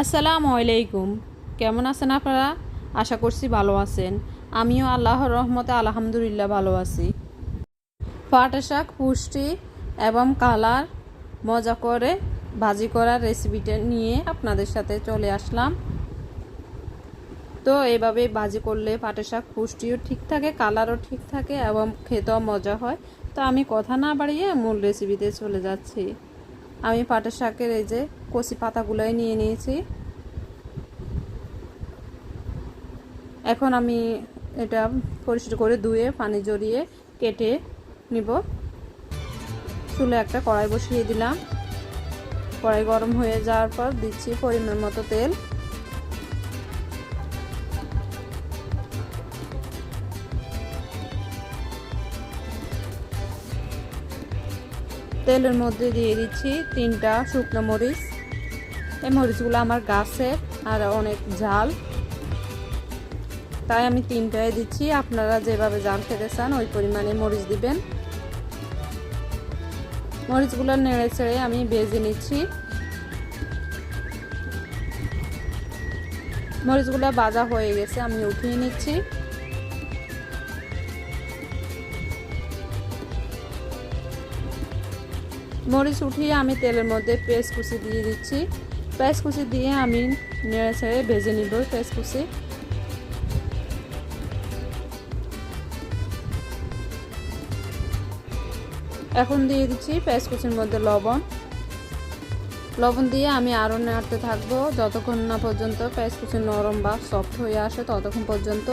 আসসালামু আলাইকুম। কেমন আছেন আপনারা? আশা করছি ভালো আছেন। আমিও আল্লাহর রহমতে আলহামদুলিল্লাহ ভালো আছি। পাটের শাক পুষ্টি এবং কালার মজা করে ভাজি করার রেসিপিটা নিয়ে আপনাদের সাথে চলে আসলাম। তো এইভাবে ভাজি করলে পাটের শাক পুষ্টিও ঠিক থাকে, কালারও ঠিক থাকে এবং খেতেও মজা হয়। তো আমি কথা না বাড়িয়ে মূল রেসিপিতে চলে যাচ্ছি। আমি পাটের শাকের এই যে কচি পাতাগুলোই নিয়ে নিয়েছি। এখন আমি এটা পরিষ্কার করে ধুয়ে পানি ঝরিয়ে কেটে নিব। চুলে একটা কড়াই বসিয়ে দিলাম। কড়াই গরম হয়ে যাওয়ার পর দিচ্ছি পরিমাণ মতো তেল। তেলের মধ্যে দিয়ে দিচ্ছি 3টা শুকনো মরিচ। এই মরিচগুলো আমার গাছের আর অনেক ঝাল, তাই আমি 3টাই দিচ্ছি। আপনারা যেভাবে ঝাল খেতে চান ওই পরিমাণে মরিচ দিবেন। মরিচগুলো নেড়ে ছেড়ে আমি ভেজে নিচ্ছি। মরিচগুলো ভাজা হয়ে গেছে, আমি উঠিয়ে নিচ্ছি। মরিচ উঠিয়ে আমি তেলের মধ্যে পেঁয়াজ কুচি দিয়ে দিচ্ছি। পেঁয়াজ কুচি দিয়ে আমি নেড়ে ছেড়ে ভেজে নিব পেঁয়াজ কুচি। এখন দিয়ে দিচ্ছি পেঁয়াজ কুচির মধ্যে লবণ দিয়ে আমি আরও নাড়তে থাকবো যতক্ষণ না পর্যন্ত পেঁয়াজ কুচি নরম বা সফট হয়ে আসে ততক্ষণ পর্যন্ত।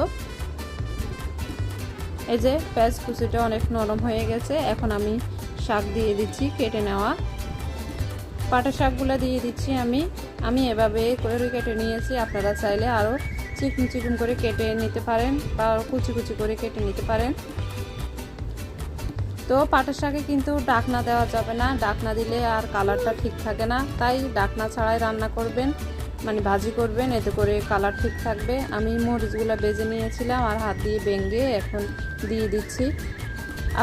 এই যে পেঁয়াজ কুচিটা অনেক নরম হয়ে গেছে। এখন আমি শাক দিয়ে দিচ্ছি কেটে নেওয়া। পাটের শাকগুলো দিয়ে দিচ্ছি আমি এভাবে করে কেটে নিয়েছি। আপনারা চাইলে আরও চিকন চিকন করে কেটে নিতে পারেন বা কুচি কুচি করে কেটে নিতে পারেন। তো পাটের শাকে কিন্তু ডাকনা দেওয়া যাবে না, ডাকনা দিলে আর কালারটা ঠিক থাকে না। তাই ডাকনা ছাড়াই রান্না করবেন, মানে ভাজি করবেন, এতে করে কালার ঠিক থাকবে। আমি মরিচগুলো বেজে নিয়েছিলাম আর হাত দিয়ে ভেঙে এখন দিয়ে দিচ্ছি।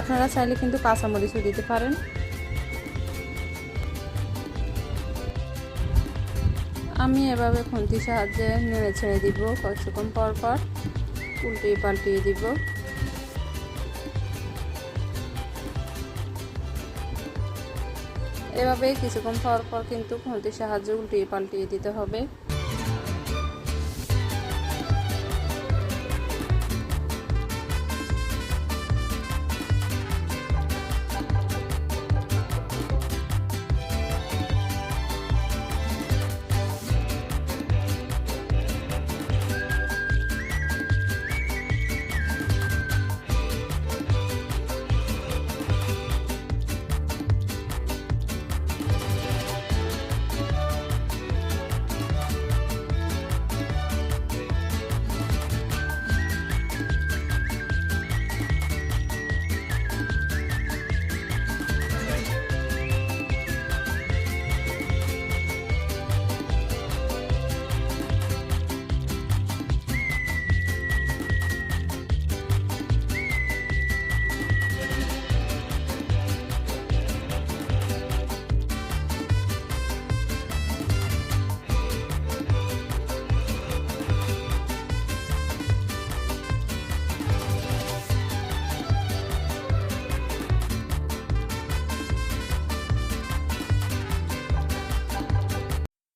আপনারা চাইলে কিন্তু কাঁচামরিচও দিতে পারেন। আমি এভাবে খুন্তির সাহায্যে নেড়ে ছেড়ে দিব, কিছুক্ষণ পর পর উল্টিয়ে পাল্টিয়ে দিব। এভাবে কিছুক্ষণ পর পর কিন্তু খুন্তির সাহায্যে উল্টিয়ে পাল্টিয়ে দিতে হবে।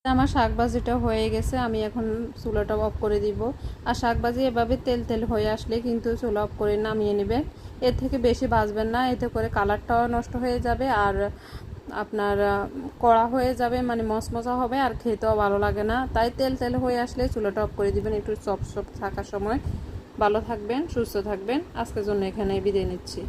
আমার শাক ভাজিটা হয়ে গেছে, আমি এখন চুলাটা অফ করে দিব। আর শাক ভাজি এভাবে তেল তেল হয়ে আসলে কিন্তু চুলা অফ করে নামিয়ে নেবেন। এর থেকে বেশি ভাজবেন না, এতে করে কালারটাও নষ্ট হয়ে যাবে আর আপনার কড়া হয়ে যাবে, মানে মচমচা হবে আর খেতেও ভালো লাগে না। তাই তেল তেল হয়ে আসলে চুলাটা অফ করে দিবেন একটু সফট সফট থাকার সময়। ভালো থাকবেন, সুস্থ থাকবেন। আজকের জন্য এখানে বিদায় নিচ্ছি।